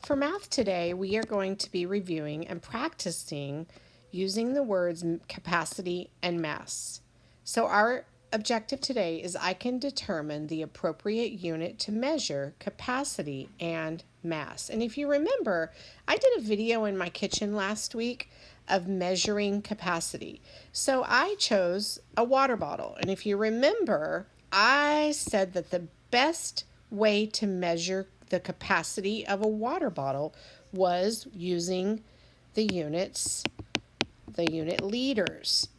For math today, we are going to be reviewing and practicing using the words capacity and mass. So our objective today is I can determine the appropriate unit to measure capacity and mass. And if you remember, I did a video in my kitchen last week of measuring capacity. So I chose a water bottle. And if you remember, I said that the best way to measure the capacity of a water bottle was using the unit liters.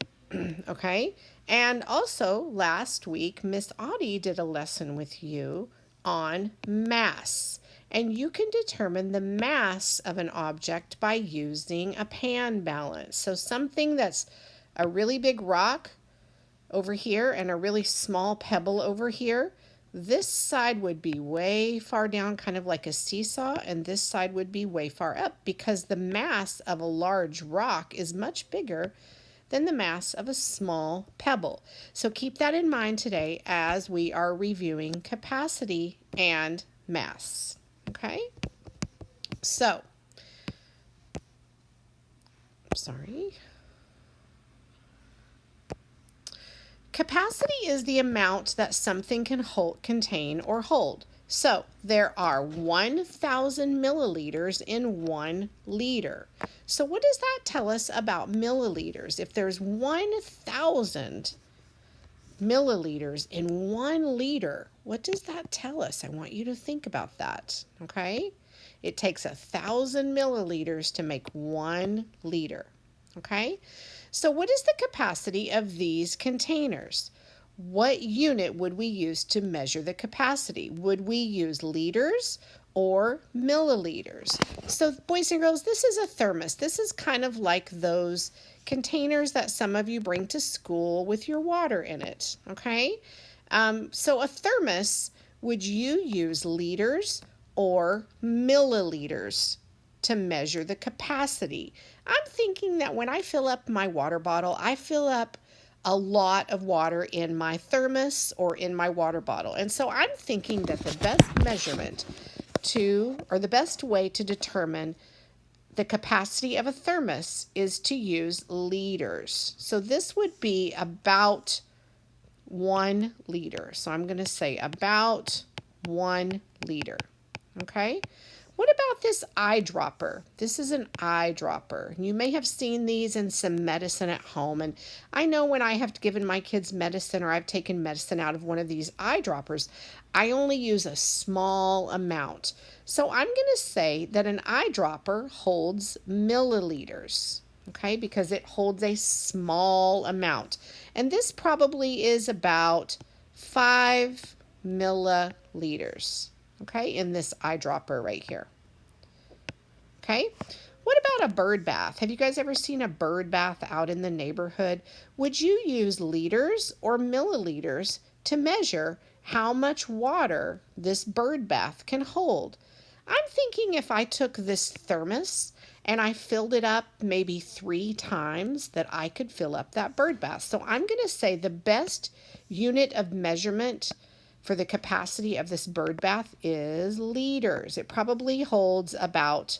Okay? And also last week, Miss Audie did a lesson with you on mass. And you can determine the mass of an object by using a pan balance. So something that's a really big rock over here and a really small pebble over here, this side would be way far down, kind of like a seesaw, and this side would be way far up because the mass of a large rock is much bigger than the mass of a small pebble. So keep that in mind today as we are reviewing capacity and mass. Okay? So, sorry. Capacity is the amount that something can contain or hold. So there are 1,000 milliliters in 1 liter. So what does that tell us about milliliters? If there's 1,000 milliliters in 1 liter, what does that tell us? I want you to think about that, okay? It takes 1,000 milliliters to make 1 liter, okay? So what is the capacity of these containers? What unit would we use to measure the capacity? Would we use liters or milliliters? So boys and girls, this is a thermos. This is kind of like those containers that some of you bring to school with your water in it, okay? So a thermos, would you use liters or milliliters to measure the capacity? I'm thinking that when I fill up my water bottle, I fill up a lot of water in my thermos or in my water bottle. And so I'm thinking that the best measurement or the best way to determine the capacity of a thermos is to use liters. So this would be about 1 liter. So I'm going to say about 1 liter. Okay? What about this eyedropper? This is an eyedropper. You may have seen these in some medicine at home. And I know when I have given my kids medicine or I've taken medicine out of one of these eyedroppers, I only use a small amount. So I'm going to say that an eyedropper holds milliliters, okay, because it holds a small amount. And this probably is about 5 milliliters. Okay, in this eyedropper right here. Okay, what about a bird bath? Have you guys ever seen a bird bath out in the neighborhood? Would you use liters or milliliters to measure how much water this bird bath can hold? I'm thinking if I took this thermos and I filled it up maybe 3 times, that I could fill up that bird bath. So I'm going to say the best unit of measurement for the capacity of this bird bath is liters. It probably holds about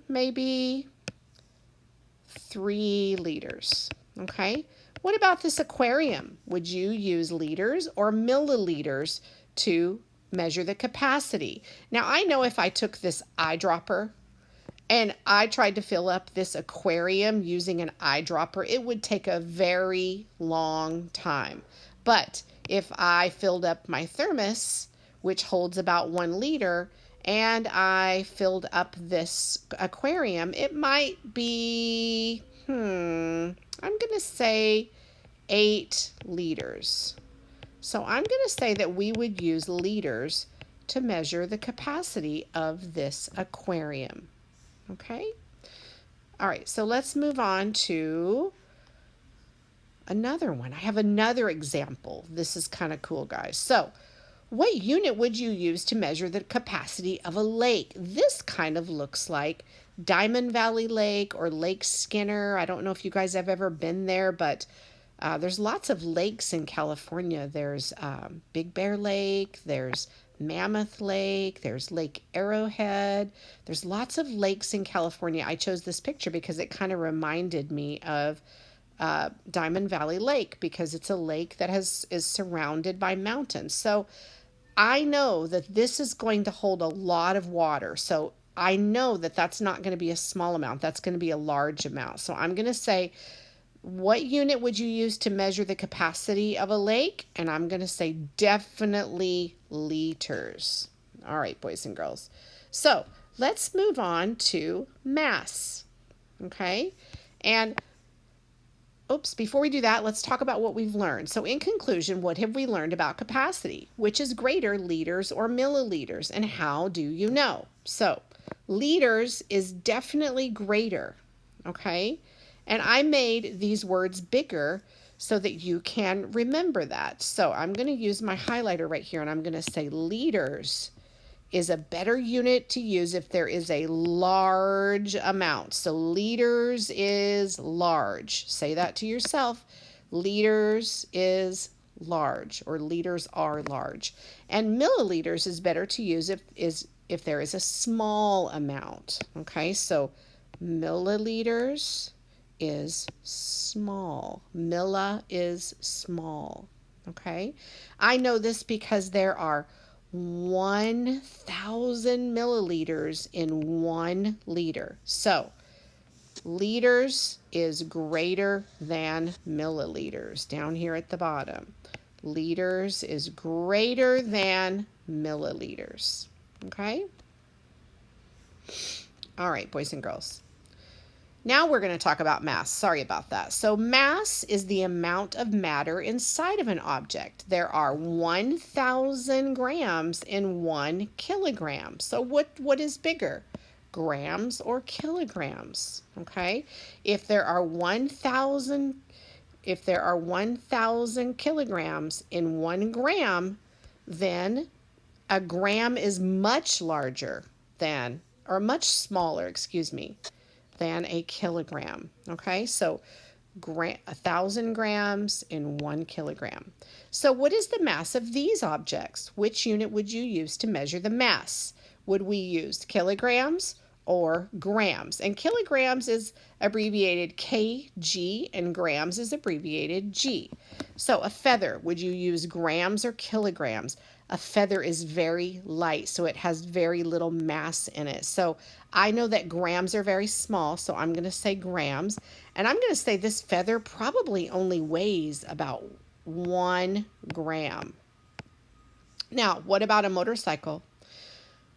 maybe 3 liters. Okay. What about this aquarium? Would you use liters or milliliters to measure the capacity? Now I know if I took this eyedropper and I tried to fill up this aquarium using an eyedropper, it would take a very long time. But if I filled up my thermos, which holds about 1 liter, and I filled up this aquarium, it might be, I'm going to say 8 liters. So I'm going to say that we would use liters to measure the capacity of this aquarium. Okay? All right, so let's move on to another one. I have another example. This is kind of cool, guys. So, what unit would you use to measure the capacity of a lake? This kind of looks like Diamond Valley Lake or Lake Skinner. I don't know if you guys have ever been there, but there's lots of lakes in California. There's Big Bear Lake, there's Mammoth Lake, there's Lake Arrowhead. There's lots of lakes in California. I chose this picture because it kind of reminded me of Diamond Valley Lake, because it's a lake that is surrounded by mountains. So I know that this is going to hold a lot of water. So I know that that's not going to be a small amount. That's going to be a large amount. So I'm going to say, what unit would you use to measure the capacity of a lake? And I'm going to say definitely liters. All right, boys and girls. So let's move on to mass. Okay. And before we do that, let's talk about what we've learned. So in conclusion, what have we learned about capacity? Which is greater, liters or milliliters? And how do you know? So liters is definitely greater, okay? And I made these words bigger so that you can remember that. So I'm going to use my highlighter right here, and I'm going to say liters is a better unit to use if there is a large amount. So liters is large. Say that to yourself. Liters is large, or liters are large. And milliliters is better to use if there is a small amount. Okay, so milliliters is small. Milli is small. Okay, I know this because there are 1,000 milliliters in 1 liter. So liters is greater than milliliters down here at the bottom. Liters is greater than milliliters. Okay? All right, boys and girls. Now we're going to talk about mass. Sorry about that. So mass is the amount of matter inside of an object. There are 1,000 grams in 1 kilogram. So what is bigger? Grams or kilograms? Okay? If there are 1,000 kilograms in 1 gram, then a gram is much larger than, or much smaller, than a kilogram. Okay, so 1,000 grams in 1 kilogram. So what is the mass of these objects? Which unit would you use to measure the mass? Would we use kilograms or grams? And kilograms is abbreviated kg and grams is abbreviated g. So a feather, would you use grams or kilograms? A feather is very light, so it has very little mass in it. So I know that grams are very small, so I'm going to say grams. And I'm going to say this feather probably only weighs about 1 gram. Now, what about a motorcycle?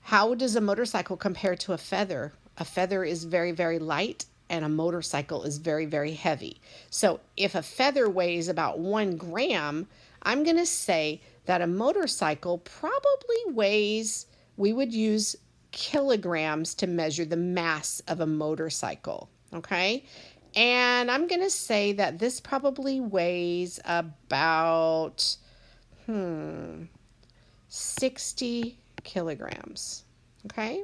How does a motorcycle compare to a feather? A feather is very, very light, and a motorcycle is very, very heavy. So if a feather weighs about 1 gram, I'm going to say that a motorcycle probably weighs, we would use kilograms to measure the mass of a motorcycle, okay? And I'm going to say that this probably weighs about 60 kilograms, okay?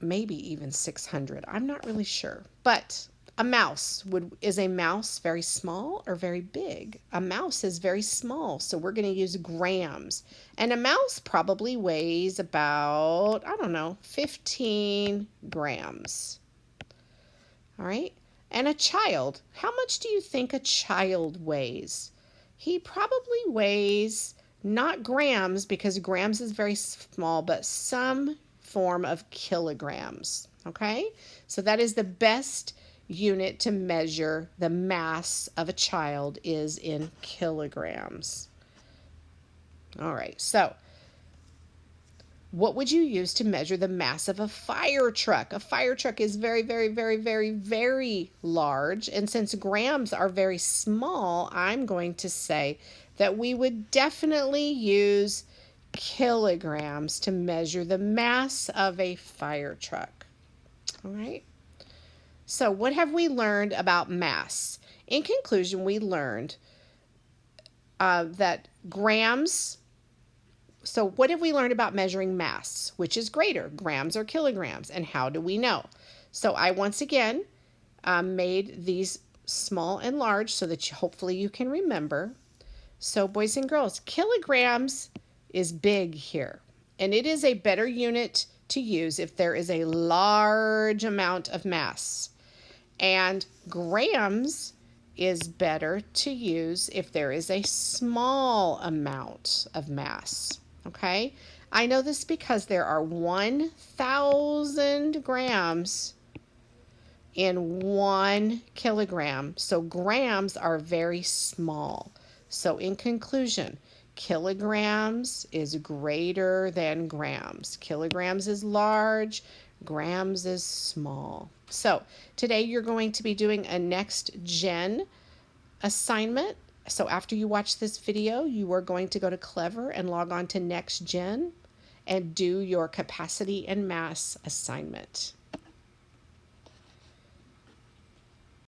Maybe even 600. I'm not really sure. But a mouse, is a mouse very small or very big? A mouse is very small, so we're going to use grams. And a mouse probably weighs about, 15 grams. All right? And a child, how much do you think a child weighs? He probably weighs, not grams, because grams is very small, but some form of kilograms. Okay? So that is the best unit to measure the mass of a child is in kilograms. All right, so what would you use to measure the mass of a fire truck? A fire truck is very, very, very, very, very large. And since grams are very small, I'm going to say that we would definitely use kilograms to measure the mass of a fire truck. All right. So what have we learned about mass? In conclusion, we learned that grams. So what have we learned about measuring mass? Which is greater, grams or kilograms? And how do we know? So I once again made these small and large so that hopefully you can remember. So boys and girls, kilograms is big here. And it is a better unit to use if there is a large amount of mass. And grams is better to use if there is a small amount of mass. Okay? I know this because there are 1,000 grams in 1 kilogram. So grams are very small. So in conclusion, kilograms is greater than grams. Kilograms is large, grams is small. So today you're going to be doing a next gen assignment. So after you watch this video, you are going to go to Clever and log on to next gen and do your capacity and mass assignment.